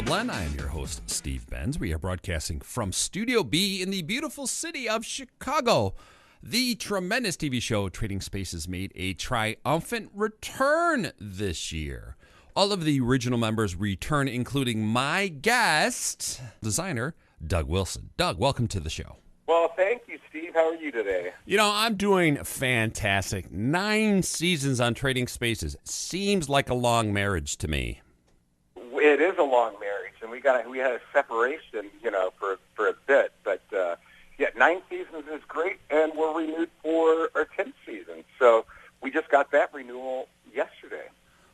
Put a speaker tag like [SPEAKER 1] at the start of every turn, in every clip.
[SPEAKER 1] The Blend. I am your host, Steve Benz. We are broadcasting from Studio B in the beautiful city of Chicago. The tremendous TV show Trading Spaces made a triumphant return this year. All of the original members return, including my guest, designer, Doug Wilson. Doug, welcome to the show.
[SPEAKER 2] Well, thank you, Steve. How are you today?
[SPEAKER 1] You know, I'm doing fantastic. 9 seasons on Trading Spaces. Seems like a long marriage to me.
[SPEAKER 2] It is a long marriage, and we had a separation, for a bit. But, 9 seasons is great, and we're renewed for our 10th season. So we just got that renewal yesterday.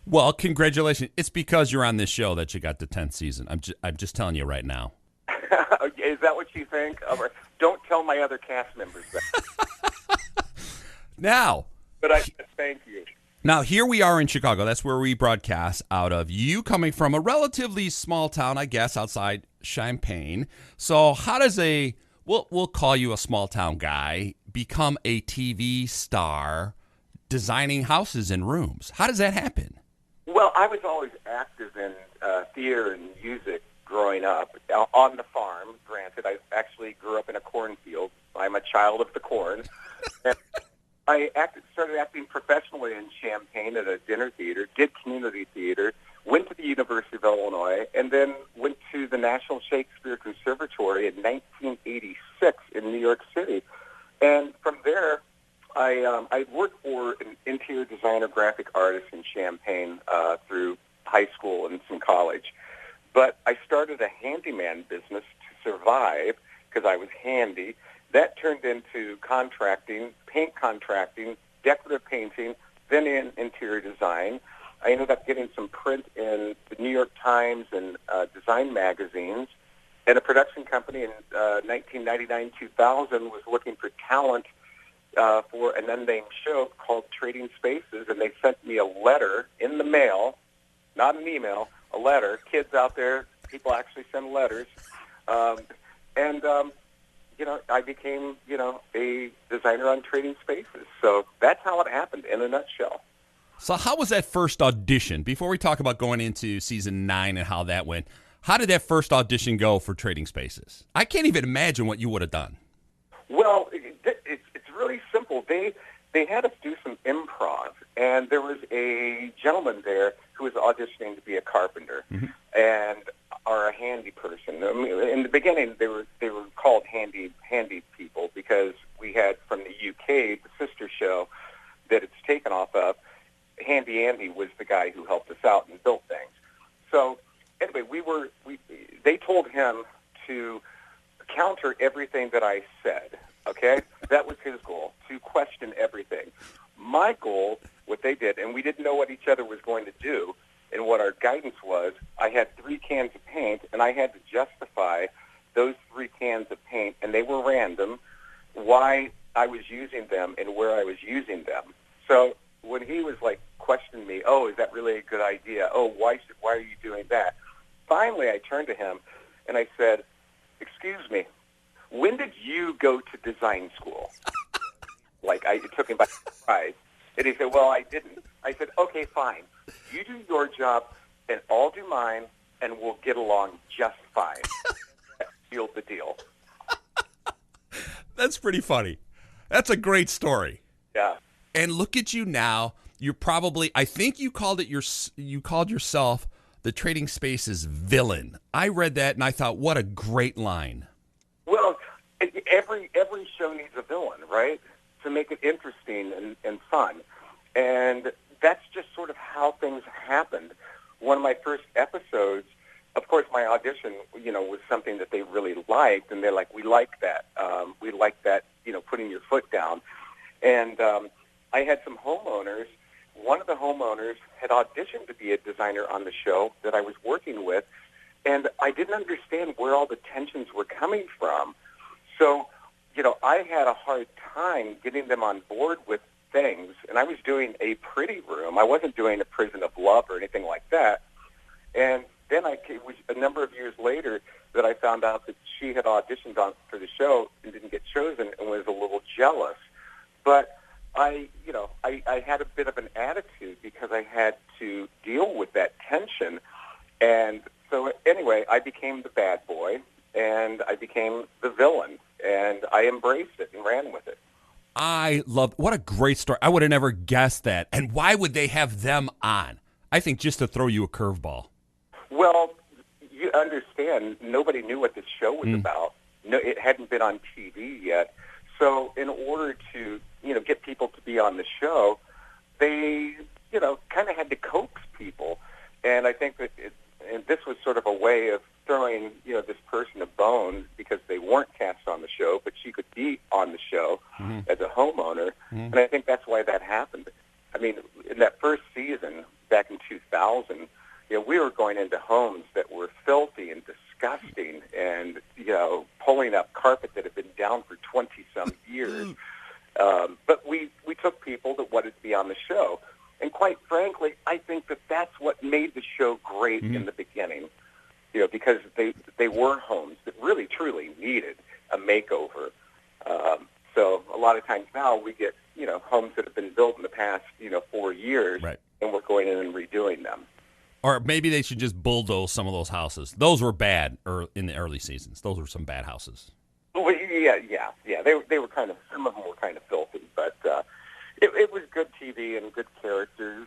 [SPEAKER 1] Well, congratulations. It's because you're on this show that you got the 10th season. I'm just telling you right now.
[SPEAKER 2] Is that what you think? Don't tell my other cast members that.
[SPEAKER 1] Now.
[SPEAKER 2] But I thank you.
[SPEAKER 1] Now, here we are in Chicago. That's where we broadcast out of. You coming from a relatively small town, I guess, outside Champaign. So how does we'll call you a small town guy, become a TV star designing houses and rooms? How does that happen?
[SPEAKER 2] Well, I was always active in theater and music growing up on the farm. Granted, I actually grew up in a cornfield. I'm a child of the corn. And I started acting professionally in Champaign at a dinner theater, did community theater, went to the University of Illinois, and then went to the National Shakespeare Conservatory in 1986 in New York City. And from there, I worked for an interior designer, graphic artist in Champaign through high school and some college. But I started a handyman business to survive because I was handy. That turned into contracting, paint contracting, decorative painting, then in interior design. I ended up getting some print in the New York Times and design magazines. And a production company in 1999-2000 was looking for talent for an unnamed show called Trading Spaces, and they sent me a letter in the mail, not an email, a letter. Kids out there, people actually send letters. I became, a designer on Trading Spaces. So that's how it happened in a nutshell.
[SPEAKER 1] So how was that first audition? Before we talk about going into season 9 and how that went, how did that first audition go for Trading Spaces? I can't even imagine what you would have done.
[SPEAKER 2] Well, it's really simple. They had us do some improv, and there was a gentleman there who was auditioning to be a carpenter or a handy person. I mean, in the beginning, they were called handy people because we had from the UK, the sister show that it's taken off of. Handy Andy was the guy who helped us out and built things. So anyway, they told him to counter everything that I said. Okay, that was his goal, to question everything. My goal, what they did, and we didn't know what each other was going to do, and what our guidance was, I had 3 cans of paint, and I had to justify those 3 cans of paint, and they were random, why I was using them and where I was using them. So when he was questioning me, oh, is that really a good idea? Oh, why are you doing that? Finally, I turned to him and I said, excuse me, when did you go to design school? It took him by surprise. And he said, well, I didn't. I said, okay, fine. You do your job and I'll do mine and we'll get along just fine. That sealed the deal.
[SPEAKER 1] That's pretty funny. That's a great story.
[SPEAKER 2] Yeah.
[SPEAKER 1] And look at you now. You're probably, I think you called yourself the Trading Spaces villain. I read that and I thought, what a great line.
[SPEAKER 2] Well, every show needs a villain, right? To make it interesting and fun. And that's just sort of how things happened. One of my first episodes, of course, my audition, was something that they really liked. And they're like, we like that. We like that, putting your foot down. And I had some homeowners. One of the homeowners had auditioned to be a designer on the show that I was working with, and I didn't understand where all the tensions were coming from. So, I had a hard time getting them on board with things, and I was doing a pretty room. I wasn't doing a prison of love or anything like that. And then it was a number of years later that I found out that she had auditioned for the show and didn't get chosen and was a little jealous. But I had a bit of an attitude because I had to deal with that tension. And so anyway, I became the bad boy, and I became the villain, and I embraced it and ran with it.
[SPEAKER 1] What a great story. I would have never guessed that. And why would they have them on? I think just to throw you a curveball.
[SPEAKER 2] Well, you understand, nobody knew what this show was about. No, it hadn't been on TV yet. So in order to, get people to be on the show, they, kind of had to coax people. And I think that and this was sort of a way of throwing, this person a bone because they weren't cast on the show, but she could be on the show as a homeowner. And I think that's why that happened. I mean, in that first season, back in 2000, we were going into homes that were filthy and disgusting and, pulling up carpet that had been down for 20-some years. But we took people that wanted to be on the show. And quite frankly, I think that that's what made the show great in the beginning, because they were homes that really, truly needed a makeover. So a lot of times now we get, homes that have been built in the past, 4 years,
[SPEAKER 1] right,
[SPEAKER 2] and we're going in and redoing them.
[SPEAKER 1] Or maybe they should just bulldoze some of those houses. Those were bad in the early seasons. Those were some bad houses.
[SPEAKER 2] Well, yeah. They were kind of, some of them were kind of filthy, but it was good TV and good characters.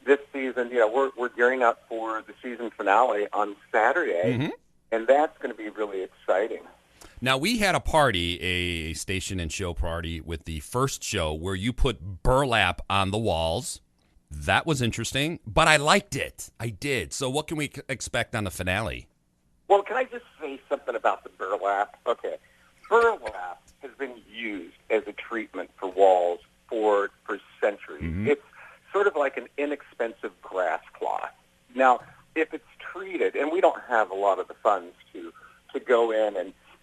[SPEAKER 2] This season, we're gearing up for the season finale on Saturday, and that's going to be really exciting.
[SPEAKER 1] Now, we had a party, a station and show party with the first show where you put burlap on the walls. That was interesting, but I liked it. I did. So what can we expect on the finale?
[SPEAKER 2] Well, can I just say something about the burlap? Okay. Burlap has been used as a treatment for walls for centuries. It's sort of like an inexpensive grass cloth. Now, if it's treated, and we don't have a lot of the funds to go in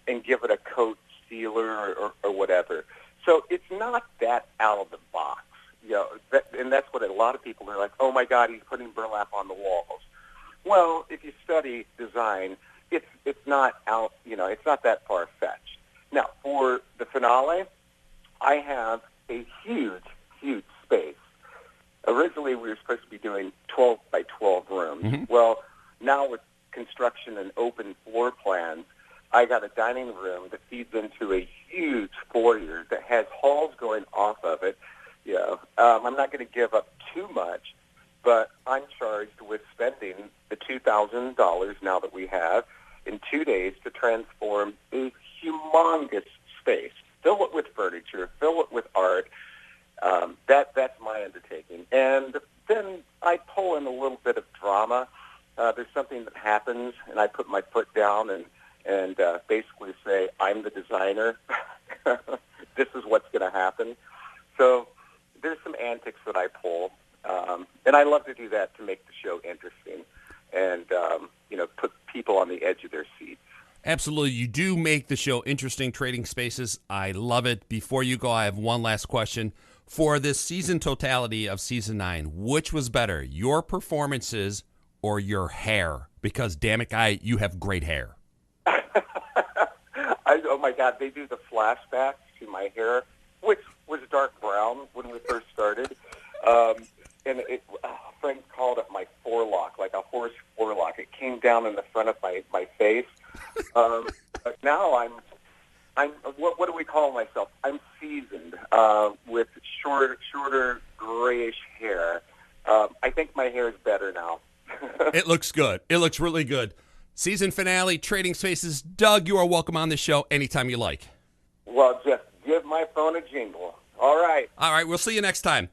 [SPEAKER 2] and give it a coat sealer or whatever. So it's not that out of the box. And that's what a lot of people are like, oh, my God, he's putting burlap on the walls. Well, if you study design, it's not out, it's not that far-fetched. Now, for the finale, I have a huge, huge space. Originally, we were supposed to be doing 12 by 12 rooms. Well, now with construction and open floor plans, I got a dining room that feeds into a huge foyer that has halls going off of it. I'm not going to give up too much, but I'm charged with spending the $2,000 now that we have in 2 days to transform a humongous space. Fill it with furniture, fill it with art. That's my undertaking. And then I pull in a little bit of drama. There's something that happens, and I put my foot down and basically say, I'm the designer. This is what's going to happen. So there's some antics that I pull, and I love to do that to make the show interesting and, put people on the edge of their seats.
[SPEAKER 1] Absolutely. You do make the show interesting, Trading Spaces. I love it. Before you go, I have one last question. For this season totality of Season 9, which was better, your performances or your hair? Because, damn it, Guy, you have great hair.
[SPEAKER 2] Oh, my God, they do the flashbacks to my hair, which was dark brown when we first started. And a friend called it my forelock, like a horse forelock. It came down in the front of my face. But now I'm what do we call myself? I'm seasoned with shorter grayish hair. I think my hair is better now.
[SPEAKER 1] It looks good. It looks really good. Season finale, Trading Spaces. Doug, you are welcome on the show anytime you like.
[SPEAKER 2] Well, just give my phone a jingle. All right.
[SPEAKER 1] All right, we'll see you next time.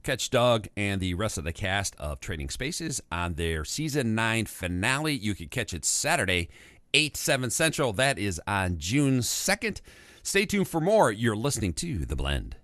[SPEAKER 1] Catch Doug and the rest of the cast of Trading Spaces on their Season 9 finale. You can catch it Saturday, 8/7 Central. That is on June 2nd. Stay tuned for more. You're listening to The Blend.